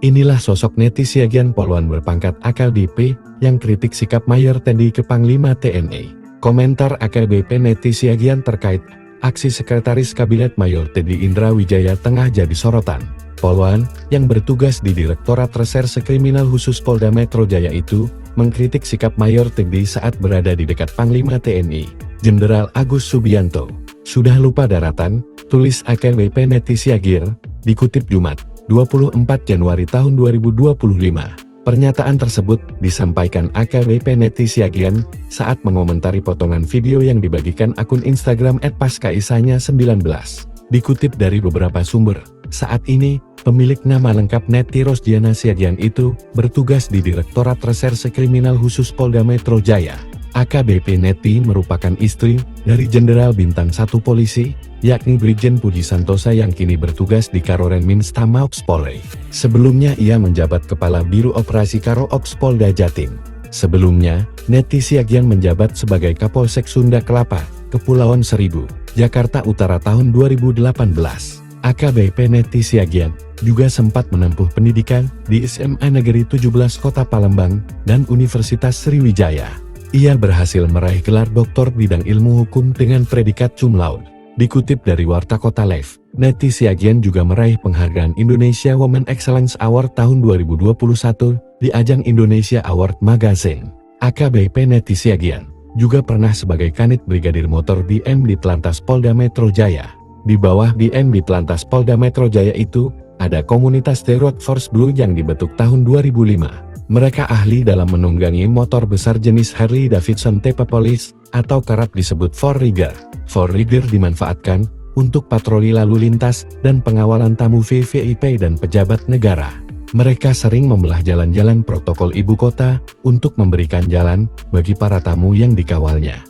Inilah sosok Neti Siagian Poluan berpangkat AKBP yang kritik sikap Mayor Teddy ke Panglima TNI. Komentar AKBP Neti Siagian terkait aksi Sekretaris Kabinet Mayor Teddy Indra Wijaya tengah jadi sorotan. Poluan, yang bertugas di Direktorat Reserse Kriminal Khusus Polda Metro Jaya itu, mengkritik sikap Mayor Teddy saat berada di dekat Panglima TNI, Jenderal Agus Subianto. Sudah lupa daratan, tulis AKBP Neti Siagian, dikutip Jumat, 24 Januari tahun 2025. Pernyataan tersebut disampaikan AKBP Neti Siagian saat mengomentari potongan video yang dibagikan akun Instagram @paskaisanya19. Dikutip dari beberapa sumber, saat ini, pemilik nama lengkap Neti Rosdiana Siagian itu bertugas di Direktorat Reserse Kriminal Khusus Polda Metro Jaya. AKBP Neti merupakan istri dari Jenderal Bintang 1 Polisi, yakni Brigjen Puji Santosa yang kini bertugas di Karorenmins Mabes Polri. Sebelumnya ia menjabat Kepala Biro Operasi Karo Ops Polda Jatim. Sebelumnya, Neti Siagian menjabat sebagai Kapolsek Sunda Kelapa, Kepulauan Seribu, Jakarta Utara tahun 2018. AKBP Neti Siagian juga sempat menempuh pendidikan di SMA Negeri 17 Kota Palembang dan Universitas Sriwijaya. Ia berhasil meraih gelar doktor bidang ilmu hukum dengan predikat cum laude. Dikutip dari Warta Kota Live, Neti Siagian juga meraih penghargaan Indonesia Women Excellence Award tahun 2021 di ajang Indonesia Award Magazine. AKBP Neti Siagian juga pernah sebagai Kanit Brigadir Motor BM di Telantas Polda Metro Jaya. Di bawah BM di Telantas Polda Metro Jaya itu, ada komunitas The Road Force Blue yang dibentuk tahun 2005. Mereka ahli dalam menunggangi motor besar jenis Harley Davidson TP Police, atau kerap disebut Four Rigger. Four Rigger dimanfaatkan untuk patroli lalu lintas dan pengawalan tamu VVIP dan pejabat negara. Mereka sering membelah jalan-jalan protokol ibu kota untuk memberikan jalan bagi para tamu yang dikawalnya.